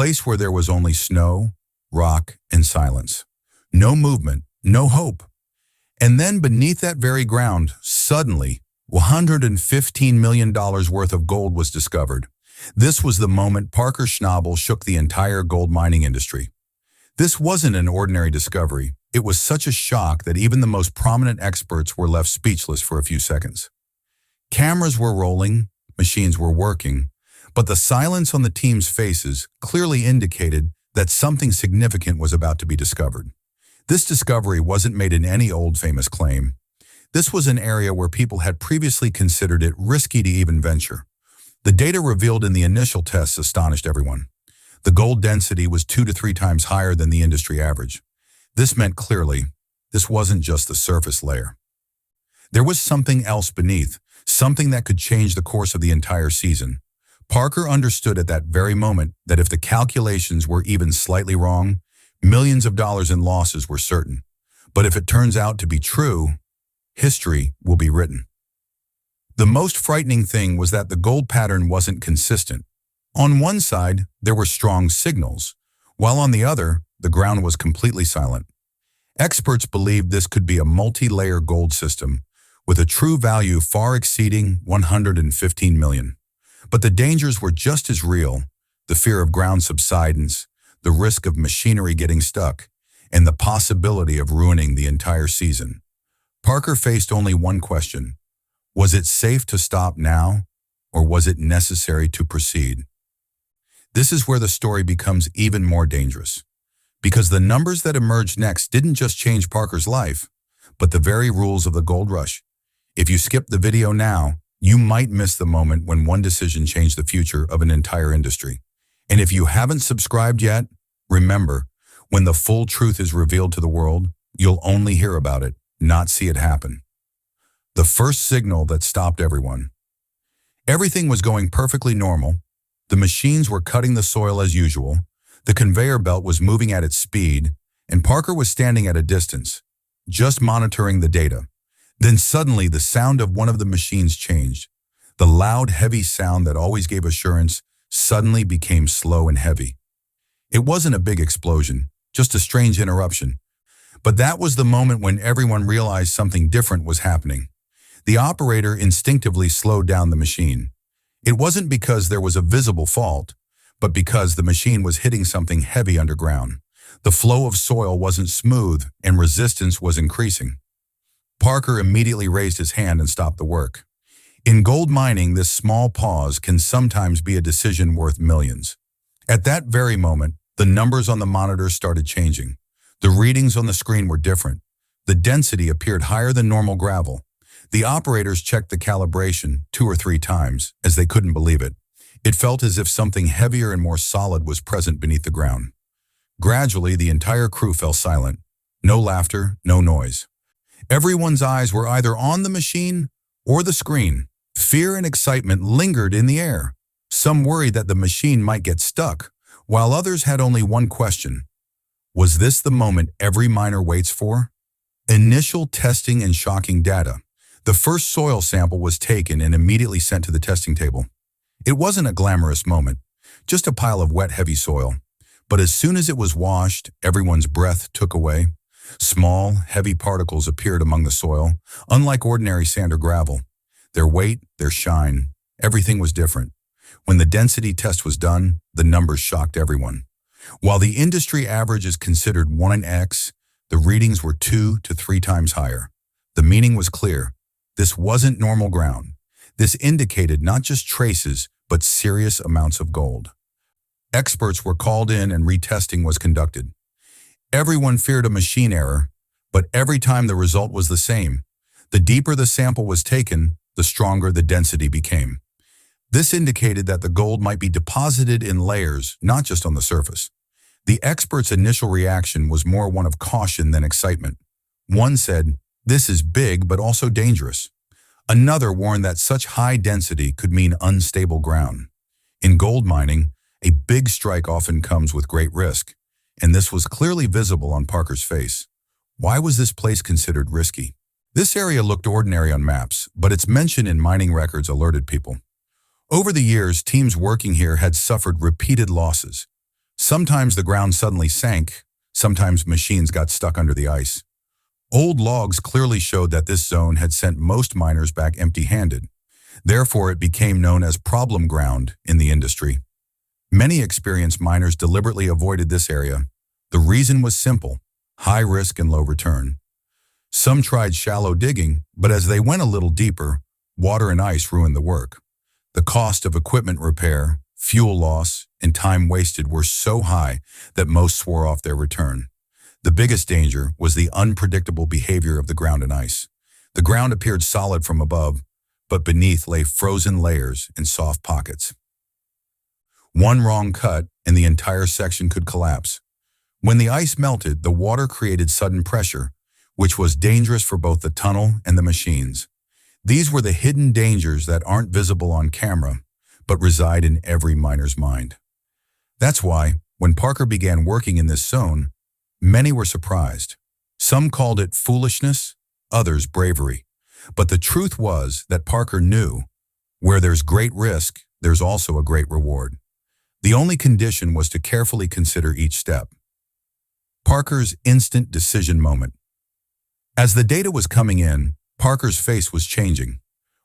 place where there was only snow, rock, and silence. No movement, no hope. And then beneath that very ground, suddenly, $115 million worth of gold was discovered. This was the moment Parker Schnabel shook the entire gold mining industry. This wasn't an ordinary discovery. It was such a shock that even the most prominent experts were left speechless for a few seconds. Cameras were rolling, machines were working, but the silence on the team's faces clearly indicated that something significant was about to be discovered. This discovery wasn't made in any old famous claim. This was an area where people had previously considered it risky to even venture. The data revealed in the initial tests astonished everyone. The gold density was 2 to 3 times higher than the industry average. This meant clearly, this wasn't just the surface layer. There was something else beneath, something that could change the course of the entire season. Parker understood at that very moment that if the calculations were even slightly wrong, millions of dollars in losses were certain. But if it turns out to be true, history will be written. The most frightening thing was that the gold pattern wasn't consistent. On one side, there were strong signals, while on the other, the ground was completely silent. Experts believed this could be a multi-layer gold system, with a true value far exceeding $115 million. But the dangers were just as real: the fear of ground subsidence, the risk of machinery getting stuck, and the possibility of ruining the entire season. Parker faced only one question: was it safe to stop now, or was it necessary to proceed? This is where the story becomes even more dangerous, because the numbers that emerged next didn't just change Parker's life, but the very rules of the gold rush. If you skip the video now, you might miss the moment when one decision changed the future of an entire industry. And if you haven't subscribed yet, remember, when the full truth is revealed to the world, you'll only hear about it, not see it happen. The first signal that stopped everyone. Everything was going perfectly normal. The machines were cutting the soil as usual. The conveyor belt was moving at its speed, and Parker was standing at a distance, just monitoring the data. Then suddenly the sound of one of the machines changed. The loud, heavy sound that always gave assurance suddenly became slow and heavy. It wasn't a big explosion, just a strange interruption. But that was the moment when everyone realized something different was happening. The operator instinctively slowed down the machine. It wasn't because there was a visible fault, but because the machine was hitting something heavy underground. The flow of soil wasn't smooth, and resistance was increasing. Parker immediately raised his hand and stopped the work. In gold mining, this small pause can sometimes be a decision worth millions. At that very moment, the numbers on the monitor started changing. The readings on the screen were different. The density appeared higher than normal gravel. The operators checked the calibration 2 or 3 times, as they couldn't believe it. It felt as if something heavier and more solid was present beneath the ground. Gradually, the entire crew fell silent. No laughter, no noise. Everyone's eyes were either on the machine or the screen. Fear and excitement lingered in the air. Some worried that the machine might get stuck, while others had only one question: was this the moment every miner waits for? Initial testing and shocking data. The first soil sample was taken and immediately sent to the testing table. It wasn't a glamorous moment, just a pile of wet, heavy soil. But as soon as it was washed, everyone's breath took away. Small, heavy particles appeared among the soil, unlike ordinary sand or gravel. Their weight, their shine, everything was different. When the density test was done, the numbers shocked everyone. While the industry average is considered 1x, the readings were 2 to 3 times higher. The meaning was clear. This wasn't normal ground. This indicated not just traces, but serious amounts of gold. Experts were called in and retesting was conducted. Everyone feared a machine error, but every time the result was the same. The deeper the sample was taken, the stronger the density became. This indicated that the gold might be deposited in layers, not just on the surface. The experts' initial reaction was more one of caution than excitement. One said, "This is big but also dangerous." Another warned that such high density could mean unstable ground. In gold mining, a big strike often comes with great risk, and this was clearly visible on Parker's face. Why was this place considered risky? This area looked ordinary on maps, but its mention in mining records alerted people. Over the years, teams working here had suffered repeated losses. Sometimes the ground suddenly sank, sometimes machines got stuck under the ice. Old logs clearly showed that this zone had sent most miners back empty-handed. Therefore, it became known as problem ground in the industry. Many experienced miners deliberately avoided this area. The reason was simple: high risk and low return. Some tried shallow digging, but as they went a little deeper, water and ice ruined the work. The cost of equipment repair, fuel loss, and time wasted were so high that most swore off their return. The biggest danger was the unpredictable behavior of the ground and ice. The ground appeared solid from above, but beneath lay frozen layers and soft pockets. One wrong cut and the entire section could collapse. When the ice melted, the water created sudden pressure, which was dangerous for both the tunnel and the machines. These were the hidden dangers that aren't visible on camera, but reside in every miner's mind. That's why, when Parker began working in this zone, many were surprised. Some called it foolishness, others bravery. But the truth was that Parker knew, where there's great risk, there's also a great reward. The only condition was to carefully consider each step. Parker's instant decision moment. As the data was coming in, Parker's face was changing.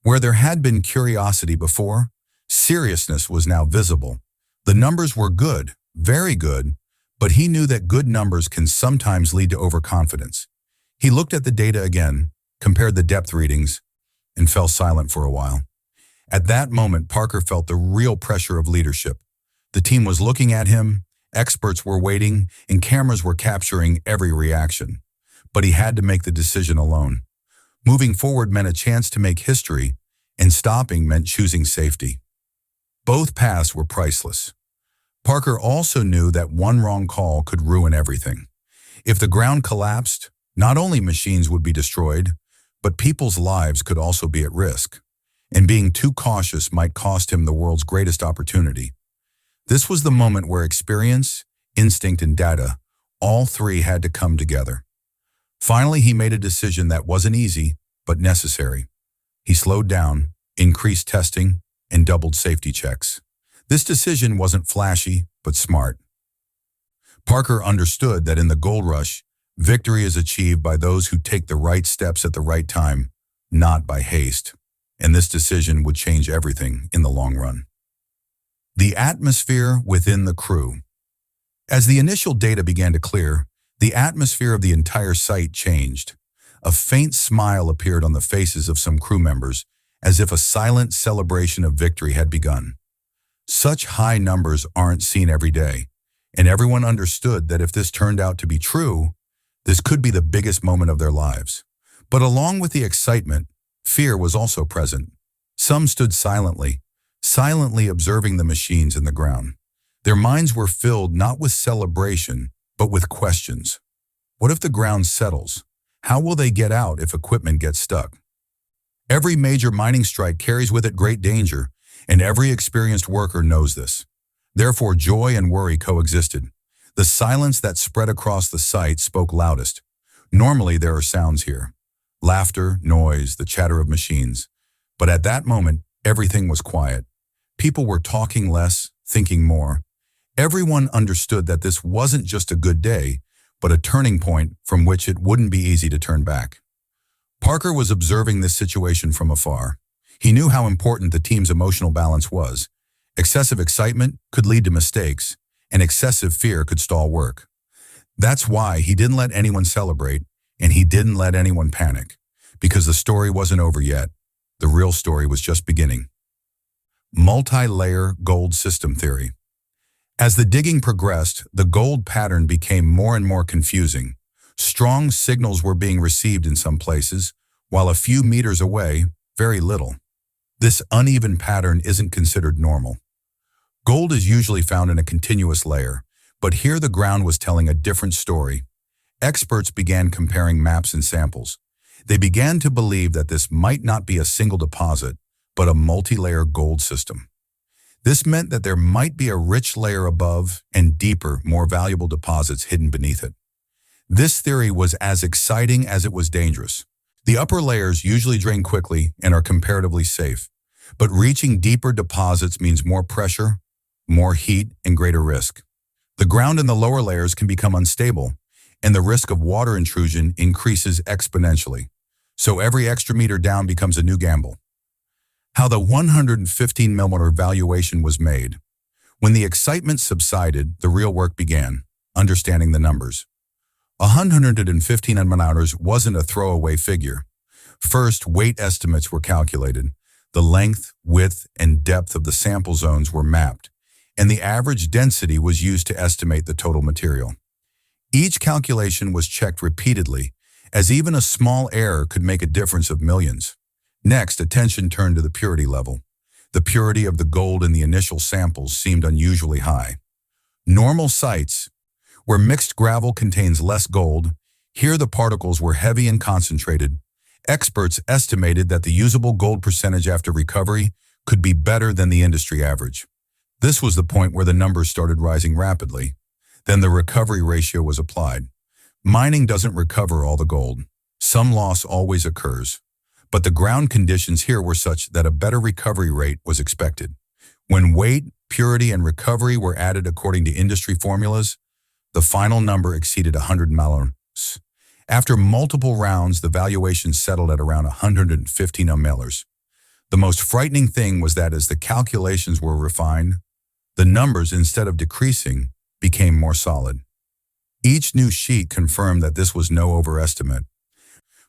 Where there had been curiosity before, seriousness was now visible. The numbers were good, very good, but he knew that good numbers can sometimes lead to overconfidence. He looked at the data again, compared the depth readings, and fell silent for a while. At that moment, Parker felt the real pressure of leadership. The team was looking at him, experts were waiting, and cameras were capturing every reaction. But he had to make the decision alone. Moving forward meant a chance to make history, and stopping meant choosing safety. Both paths were priceless. Parker also knew that one wrong call could ruin everything. If the ground collapsed, not only machines would be destroyed, but people's lives could also be at risk. And being too cautious might cost him the world's greatest opportunity. This was the moment where experience, instinct, and data, all three had to come together. Finally, he made a decision that wasn't easy, but necessary. He slowed down, increased testing, and doubled safety checks. This decision wasn't flashy, but smart. Parker understood that in the gold rush, victory is achieved by those who take the right steps at the right time, not by haste. And this decision would change everything in the long run. The atmosphere within the crew. As the initial data began to clear, the atmosphere of the entire site changed. A faint smile appeared on the faces of some crew members, as if a silent celebration of victory had begun. Such high numbers aren't seen every day, and everyone understood that if this turned out to be true, this could be the biggest moment of their lives. But along with the excitement, fear was also present. Some stood silently observing the machines in the ground. Their minds were filled not with celebration, but with questions. What if the ground settles? How will they get out if equipment gets stuck? Every major mining strike carries with it great danger, and every experienced worker knows this. Therefore, joy and worry coexisted. The silence that spread across the site spoke loudest. Normally, there are sounds here: laughter, noise, the chatter of machines. But at that moment, everything was quiet. People were talking less, thinking more. Everyone understood that this wasn't just a good day, but a turning point from which it wouldn't be easy to turn back. Parker was observing this situation from afar. He knew how important the team's emotional balance was. Excessive excitement could lead to mistakes, and excessive fear could stall work. That's why he didn't let anyone celebrate, and he didn't let anyone panic, because the story wasn't over yet. The real story was just beginning. Multi-layer gold system theory. As the digging progressed, the gold pattern became more and more confusing. Strong signals were being received in some places, while a few meters away, very little. This uneven pattern isn't considered normal. Gold is usually found in a continuous layer, but here the ground was telling a different story. Experts began comparing maps and samples. They began to believe that this might not be a single deposit, but a multi-layer gold system. This meant that there might be a rich layer above and deeper, more valuable deposits hidden beneath it. This theory was as exciting as it was dangerous. The upper layers usually drain quickly and are comparatively safe, but reaching deeper deposits means more pressure, more heat, and greater risk. The ground in the lower layers can become unstable, and the risk of water intrusion increases exponentially. So every extra meter down becomes a new gamble. How the 115mm valuation was made. When the excitement subsided, the real work began, understanding the numbers. 115mm wasn't a throwaway figure. First, weight estimates were calculated. The length, width, and depth of the sample zones were mapped, and the average density was used to estimate the total material. Each calculation was checked repeatedly, as even a small error could make a difference of millions. Next, attention turned to the purity level. The purity of the gold in the initial samples seemed unusually high. Normal sites, where mixed gravel contains less gold, here the particles were heavy and concentrated. Experts estimated that the usable gold percentage after recovery could be better than the industry average. This was the point where the numbers started rising rapidly. Then the recovery ratio was applied. Mining doesn't recover all the gold. Some loss always occurs. But the ground conditions here were such that a better recovery rate was expected. When weight, purity, and recovery were added according to industry formulas, the final number exceeded 100 millers. After multiple rounds, the valuation settled at around 115 millers. The most frightening thing was that as the calculations were refined, the numbers, instead of decreasing, became more solid. Each new sheet confirmed that this was no overestimate.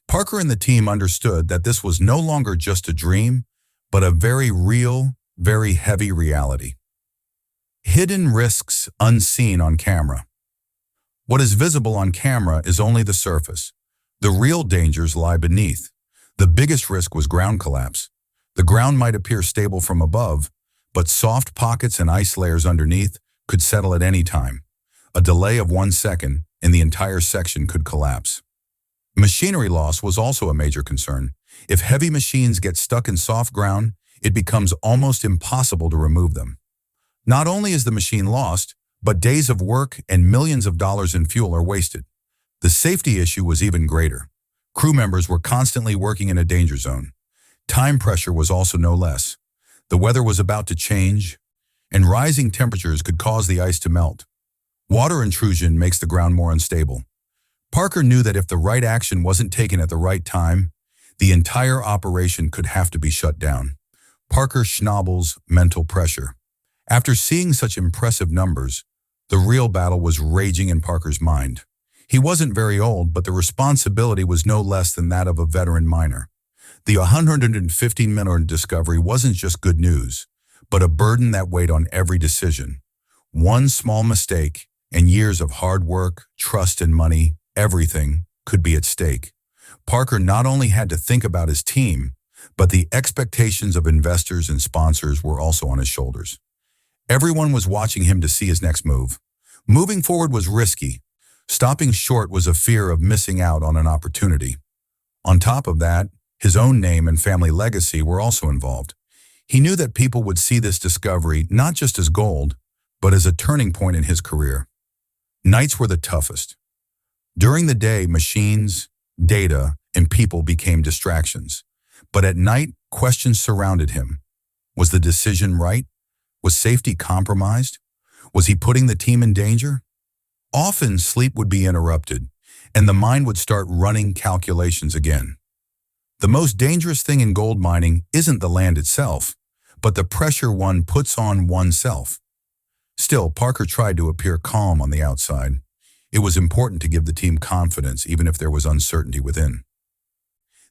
Parker and the team understood that this was no longer just a dream, but a very real, very heavy reality. Hidden risks unseen on camera. What is visible on camera is only the surface. The real dangers lie beneath. The biggest risk was ground collapse. The ground might appear stable from above, but soft pockets and ice layers underneath could settle at any time. A delay of 1 second, and the entire section could collapse. Machinery loss was also a major concern. If heavy machines get stuck in soft ground, it becomes almost impossible to remove them. Not only is the machine lost, but days of work and millions of dollars in fuel are wasted. The safety issue was even greater. Crew members were constantly working in a danger zone. Time pressure was also no less. The weather was about to change, and rising temperatures could cause the ice to melt. Water intrusion makes the ground more unstable. Parker knew that if the right action wasn't taken at the right time, the entire operation could have to be shut down. Parker Schnabel's mental pressure. After seeing such impressive numbers, the real battle was raging in Parker's mind. He wasn't very old, but the responsibility was no less than that of a veteran miner. The 115mm discovery wasn't just good news, but a burden that weighed on every decision. One small mistake, and years of hard work, trust, and money, everything could be at stake. Parker not only had to think about his team, but the expectations of investors and sponsors were also on his shoulders. Everyone was watching him to see his next move. Moving forward was risky. Stopping short was a fear of missing out on an opportunity. On top of that, his own name and family legacy were also involved. He knew that people would see this discovery not just as gold, but as a turning point in his career. Nights were the toughest. During the day, machines, data, and people became distractions. But at night, questions surrounded him. Was the decision right? Was safety compromised? Was he putting the team in danger? Often, sleep would be interrupted, and the mind would start running calculations again. The most dangerous thing in gold mining isn't the land itself, but the pressure one puts on oneself. Still, Parker tried to appear calm on the outside. It was important to give the team confidence even if there was uncertainty within.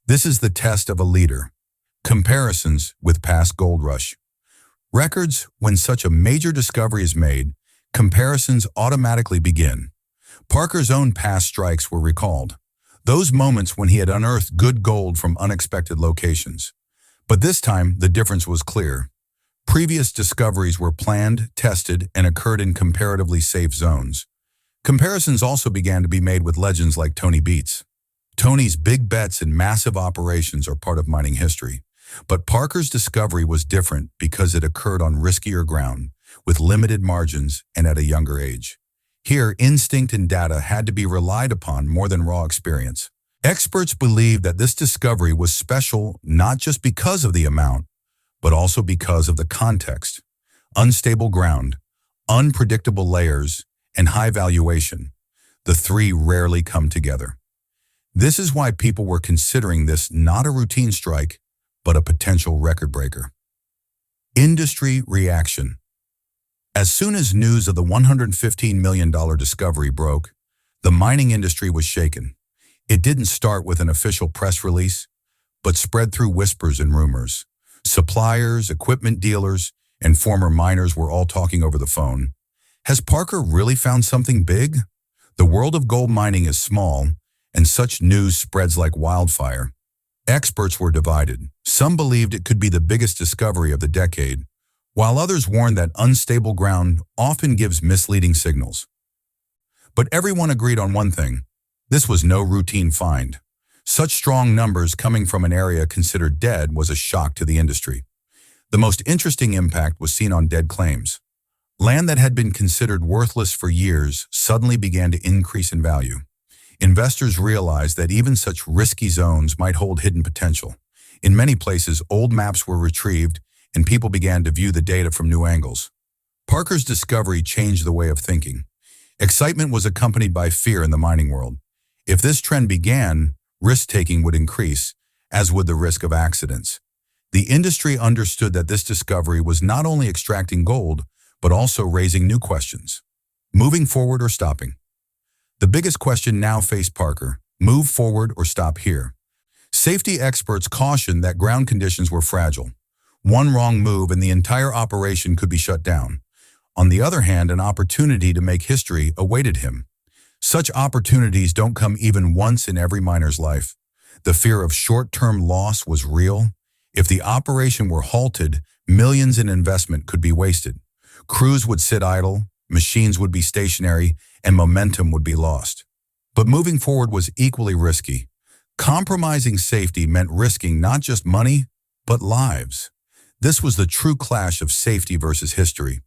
This is the test of a leader. Comparisons with past gold rush. Records, when such a major discovery is made, comparisons automatically begin. Parker's own past strikes were recalled. Those moments when he had unearthed good gold from unexpected locations. But this time, the difference was clear. Previous discoveries were planned, tested, and occurred in comparatively safe zones. Comparisons also began to be made with legends like Tony Beats. Tony's big bets and massive operations are part of mining history. But Parker's discovery was different because it occurred on riskier ground, with limited margins and at a younger age. Here, instinct and data had to be relied upon more than raw experience. Experts believed that this discovery was special not just because of the amount, but also because of the context. Unstable ground, unpredictable layers, and high valuation. The three rarely come together. This is why people were considering this not a routine strike, but a potential record breaker. Industry reaction. As soon as news of the $115 million discovery broke, the mining industry was shaken. It didn't start with an official press release, but spread through whispers and rumors. Suppliers, equipment dealers, and former miners were all talking over the phone. Has Parker really found something big? The world of gold mining is small, and such news spreads like wildfire. Experts were divided. Some believed it could be the biggest discovery of the decade, while others warned that unstable ground often gives misleading signals. But everyone agreed on one thing: this was no routine find. Such strong numbers coming from an area considered dead was a shock to the industry. The most interesting impact was seen on dead claims. Land that had been considered worthless for years suddenly began to increase in value. Investors realized that even such risky zones might hold hidden potential. In many places, old maps were retrieved, and people began to view the data from new angles. Parker's discovery changed the way of thinking. Excitement was accompanied by fear in the mining world. If this trend began, risk-taking would increase, as would the risk of accidents. The industry understood that this discovery was not only extracting gold, but also raising new questions. Moving forward or stopping? The biggest question now faced Parker: move forward or stop here? Safety experts cautioned that ground conditions were fragile. One wrong move and the entire operation could be shut down. On the other hand, an opportunity to make history awaited him. Such opportunities don't come even once in every miner's life. The fear of short-term loss was real. If the operation were halted, millions in investment could be wasted. Crews would sit idle, machines would be stationary, and momentum would be lost. But moving forward was equally risky. Compromising safety meant risking not just money, but lives. This was the true clash of safety versus history.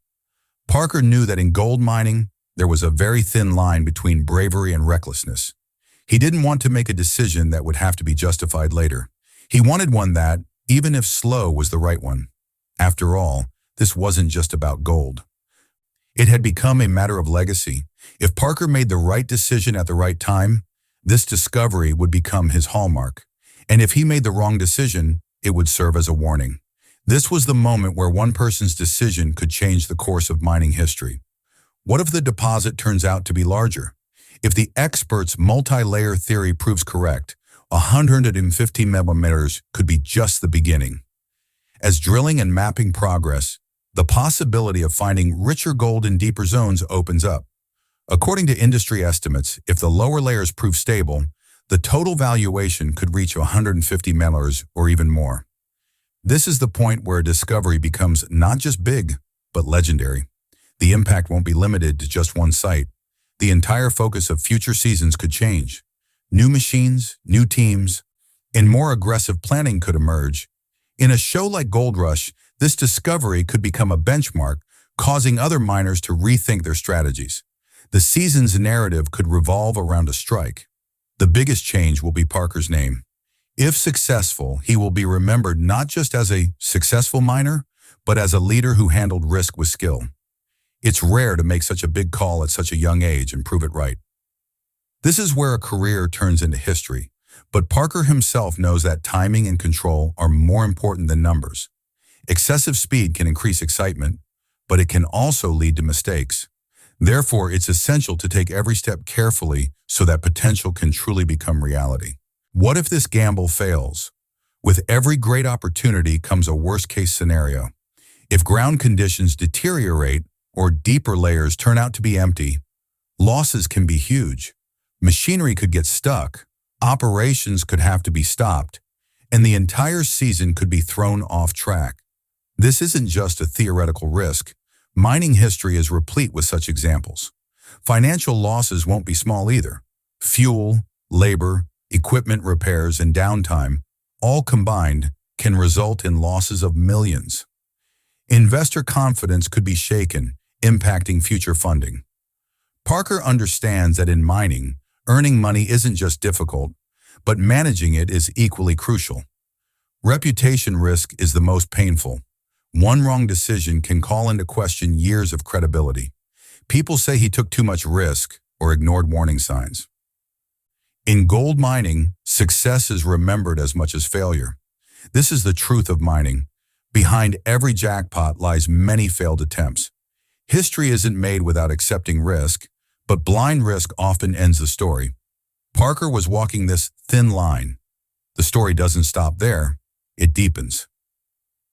Parker knew that in gold mining, there was a very thin line between bravery and recklessness. He didn't want to make a decision that would have to be justified later. He wanted one that, even if slow, was the right one. After all, this wasn't just about gold. It had become a matter of legacy. If Parker made the right decision at the right time, this discovery would become his hallmark. And if he made the wrong decision, it would serve as a warning. This was the moment where one person's decision could change the course of mining history. What if the deposit turns out to be larger? If the experts' multi-layer theory proves correct, 150 millimeters could be just the beginning. As drilling and mapping progress, the possibility of finding richer gold in deeper zones opens up. According to industry estimates, if the lower layers prove stable, the total valuation could reach 150 millimeters or even more. This is the point where a discovery becomes not just big, but legendary. The impact won't be limited to just one site. The entire focus of future seasons could change. New machines, new teams, and more aggressive planning could emerge. In a show like Gold Rush, this discovery could become a benchmark, causing other miners to rethink their strategies. The season's narrative could revolve around a strike. The biggest change will be Parker's name. If successful, he will be remembered not just as a successful miner, but as a leader who handled risk with skill. It's rare to make such a big call at such a young age and prove it right. This is where a career turns into history, but Parker himself knows that timing and control are more important than numbers. Excessive speed can increase excitement, but it can also lead to mistakes. Therefore, it's essential to take every step carefully so that potential can truly become reality. What if this gamble fails? With every great opportunity comes a worst-case scenario. If ground conditions deteriorate or deeper layers turn out to be empty, losses can be huge. Machinery could get stuck, operations could have to be stopped, and the entire season could be thrown off track. This isn't just a theoretical risk. Mining history is replete with such examples. Financial losses won't be small either. Fuel, labor, equipment repairs, and downtime, all combined, can result in losses of millions. Investor confidence could be shaken, impacting future funding. Parker understands that in mining, earning money isn't just difficult, but managing it is equally crucial. Reputation risk is the most painful. One wrong decision can call into question years of credibility. People say he took too much risk or ignored warning signs. In gold mining, success is remembered as much as failure. This is the truth of mining. Behind every jackpot lies many failed attempts. History isn't made without accepting risk, but blind risk often ends the story. Parker was walking this thin line. The story doesn't stop there, it deepens.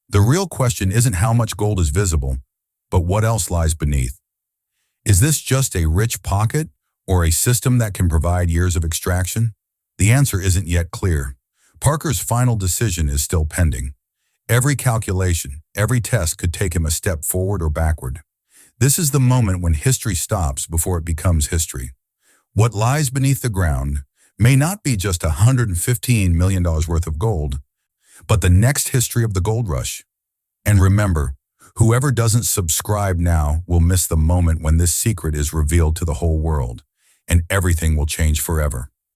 The real question isn't how much gold is visible, but what else lies beneath. Is this just a rich pocket or a system that can provide years of extraction? The answer isn't yet clear. Parker's final decision is still pending. Every calculation, every test could take him a step forward or backward. This is the moment when history stops before it becomes history. What lies beneath the ground may not be just $115 million worth of gold, but the next history of the gold rush. And remember, whoever doesn't subscribe now will miss the moment when this secret is revealed to the whole world, and everything will change forever.